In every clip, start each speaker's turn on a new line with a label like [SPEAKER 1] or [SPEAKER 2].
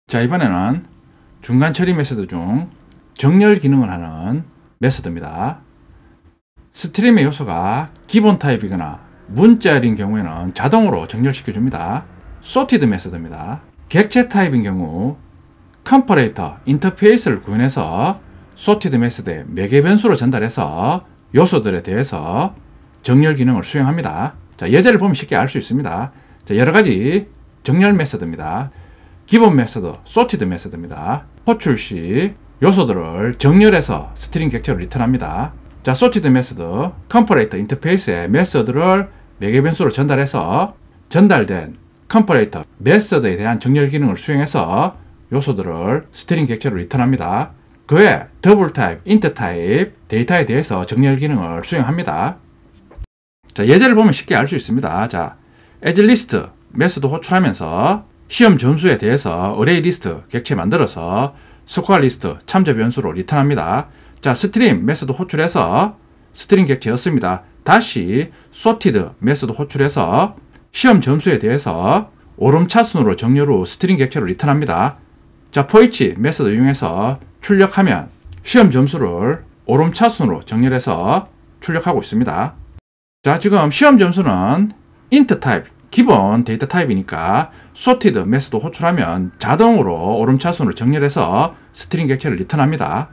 [SPEAKER 1] 자, 이번에는 중간 처리 메소드 중 정렬 기능을 하는 메소드입니다. 스트림의 요소가 기본 타입이거나 문자열인 경우에는 자동으로 정렬시켜 줍니다. 소티드 메소드입니다. 객체 타입인 경우 컴퍼레이터 인터페이스를 구현해서 소티드 메소드에 매개 변수로 전달해서 요소들에 대해서 정렬 기능을 수행합니다. 자, 예제를 보면 쉽게 알 수 있습니다. 자, 여러가지 정렬 메소드입니다. 기본 메소드, 소티드 메소드입니다. 호출 시 요소들을 정렬해서 스트링 객체로 리턴합니다. 자, 소티드 메소드, 컴퍼레이터 인터페이스에 메소드를 매개 변수로 전달해서 전달된 컴퍼레이터 메소드에 대한 정렬 기능을 수행해서 요소들을 스트링 객체로 리턴합니다. 그 외 더블 타입, 인트 타입 데이터에 대해서 정렬 기능을 수행합니다. 자, 예제를 보면 쉽게 알 수 있습니다. 자, as list 메소드 호출하면서 시험 점수에 대해서 어레이 리스트 객체 만들어서 스코어 리스트 참조 변수로 리턴합니다. 자, 스트림 메소드 호출해서 스트링 객체였습니다. 다시 sorted 메소드 호출해서 시험 점수에 대해서 오름차순으로 정렬 후 스트링 객체로 리턴합니다. 자, for 메소드 이용해서 출력하면 시험 점수를 오름차순으로 정렬해서 출력하고 있습니다. 자, 지금 시험 점수는 int 타입 기본 데이터 타입이니까 sorted 메소드 호출하면 자동으로 오름차순으로 정렬해서 스트링 객체를 리턴합니다.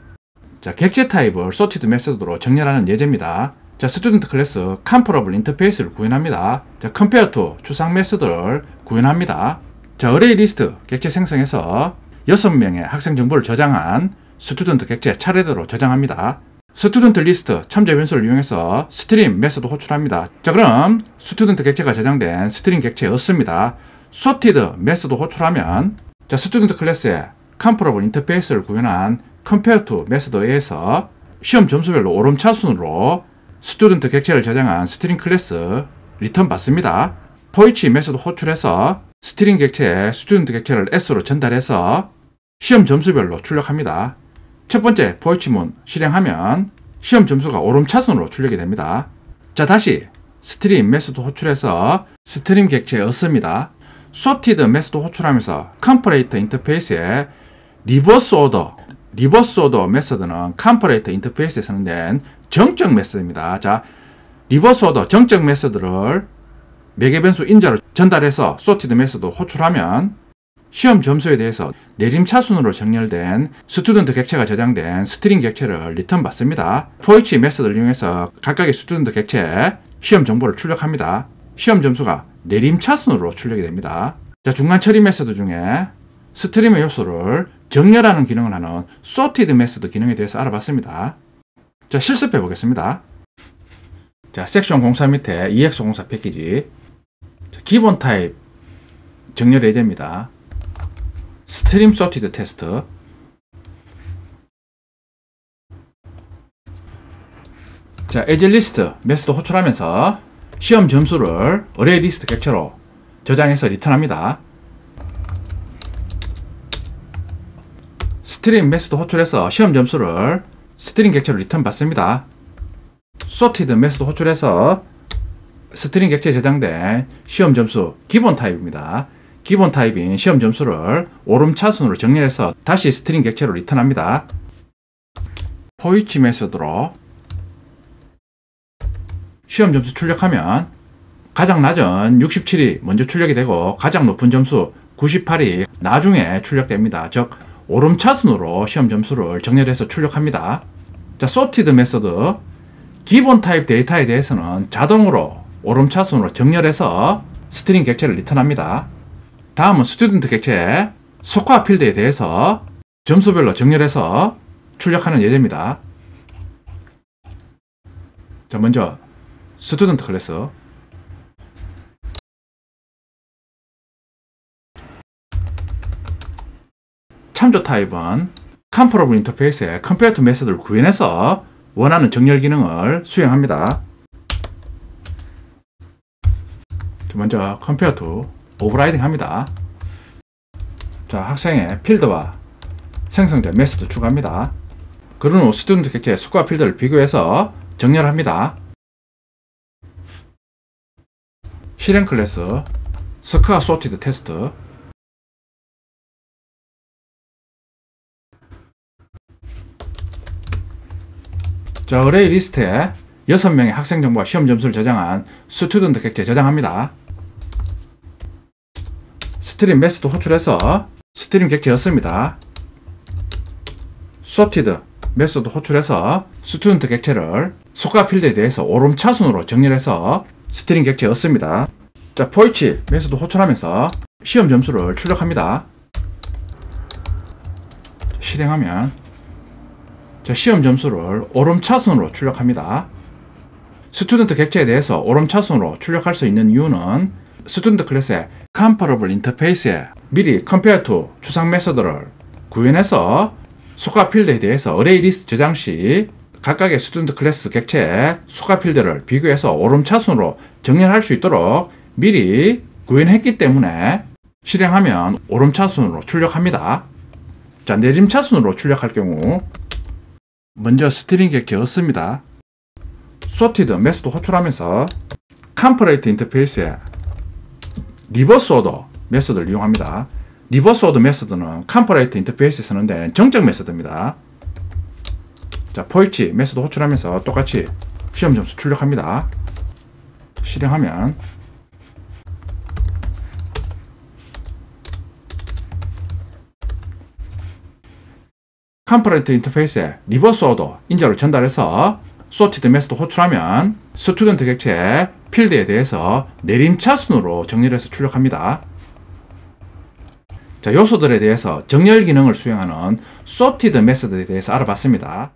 [SPEAKER 1] 자, 객체 타입을 sorted 메소드로 정렬하는 예제입니다. 자, 스튜던트 클래스 comparable 인터페이스를 구현합니다. 자, compare to 추상 메소드를 구현합니다. 자, array list 객체 생성해서 6명의 학생 정보를 저장한 스튜던트 객체 차례대로 저장합니다. 스튜던트 리스트 참조 변수를 이용해서 스트림 메소드 호출합니다. 자, 그럼 스튜던트 객체가 저장된 스트링 객체였습니다. sorted 메소드 호출하면 자, 스튜던트 클래스에 comparable 인터페이스를 구현한 compare to 메소드에 의해서 시험 점수별로 오름차순으로 스튜던트 객체를 저장한 스트링 클래스 리턴 받습니다. for each 메소드 호출해서 스트링 객체에 스튜던트 객체를 s로 전달해서 시험 점수별로 출력합니다. 첫 번째 for each 문 실행하면 시험 점수가 오름차순으로 출력이 됩니다. 자, 다시 스트림 메소드 호출해서 스트림 객체였습니다. sorted 메소드 호출하면서 컴퍼레이터 인터페이스에 리버스 오더 메소드는 컴퍼레이터 인터페이스에 사용된 정적 메소드입니다. 자, 리버스 오더 정적 메소드를 매개 변수 인자로 전달해서 sorted 메소드 호출하면 시험 점수에 대해서 내림차순으로 정렬된 스튜던트 객체가 저장된 스트링 객체를 리턴 받습니다. for each 메소드를 이용해서 각각의 스튜던트 객체에 시험 정보를 출력합니다. 시험 점수가 내림차순으로 출력이 됩니다. 자, 중간 처리 메소드 중에 스트림의 요소를 정렬하는 기능을 하는 sorted 메소드 기능에 대해서 알아봤습니다. 자, 실습해 보겠습니다. 자, 섹션 04 밑에 EX04 패키지 자, 기본 타입 정렬 예제입니다. 스트림 sorted 테스트. 자, as list 메소드 호출하면서 시험 점수를 array 리스트 객체로 저장해서 리턴합니다. 스트림 메소드 호출해서 시험 점수를 스트링 객체로 리턴 받습니다. sorted 메소드 호출해서 스트링 객체에 저장된 시험 점수 기본 타입입니다. 기본 타입인 시험 점수를 오름차순으로 정렬해서 다시 스트링 객체로 리턴합니다. for each 메소드로 시험 점수 출력하면 가장 낮은 67이 먼저 출력이 되고 가장 높은 점수 98이 나중에 출력됩니다. 즉 오름차순으로 시험 점수를 정렬해서 출력합니다. 자, sorted 메소드 기본 타입 데이터에 대해서는 자동으로 오름차순으로 정렬해서 스트링 객체를 리턴합니다. 다음은 스튜던트 객체 스코어 필드에 대해서 점수별로 정렬해서 출력하는 예제입니다. 자, 먼저 스튜던트 클래스 참조 타입은 comparable 인터페이스에 compare to 메소드를 구현해서 원하는 정렬 기능을 수행합니다. 자, 먼저 compare to 오버라이딩 합니다. 자, 학생의 필드와 생성된 메소드 추가합니다. 그런 후 스튜던트 객체 스코어 필드를 비교해서 정렬합니다. 실행 클래스 스코어 sorted 테스트 자, 어레이 리스트에 6명의 학생 정보와 시험 점수를 저장한 스튜던트 객체 저장합니다. 스트림 메소드 호출해서 스트림 객체였습니다. sorted 메소드 호출해서 스튜던트 객체를 속가 필드에 대해서 오름차순으로 정렬해서 스트링 객체였습니다. 자, 포이치 메소드 호출하면서 시험 점수를 출력합니다. 실행하면 자, 시험 점수를 오름차순으로 출력합니다. 스튜던트 객체에 대해서 오름차순으로 출력할 수 있는 이유는 스튜던트 클래스의 comparable 인터페이스에 미리 compare to 추상 메소드를 구현해서 속가 필드에 대해서 어레이 리스트 저장 시 각각의 스튜던트 클래스 객체의 속가 필드를 비교해서 오름차순으로 정렬할 수 있도록 미리 구현했기 때문에 실행하면 오름차순으로 출력합니다. 자, 내림차순으로 출력할 경우 먼저 스트링 객체였습니다. sorted 메소드 호출하면서 컴퍼레이트 인터페이스에 리버스 오더 메소드를 이용합니다. 리버스 오더 메소드는 컴퍼레이트 인터페이스에 쓰는데 정적 메소드입니다. 자, 포이치 메소드 호출하면서 똑같이 시험 점수 출력합니다. 실행하면 컴퍼레이트 인터페이스에 리버스 오더 인자로 전달해서 sorted 메소드 호출하면 스튜던트 객체의 필드에 대해서 내림차순으로 정렬해서 출력합니다. 자, 요소들에 대해서 정렬 기능을 수행하는 sorted 메소드에 대해서 알아봤습니다.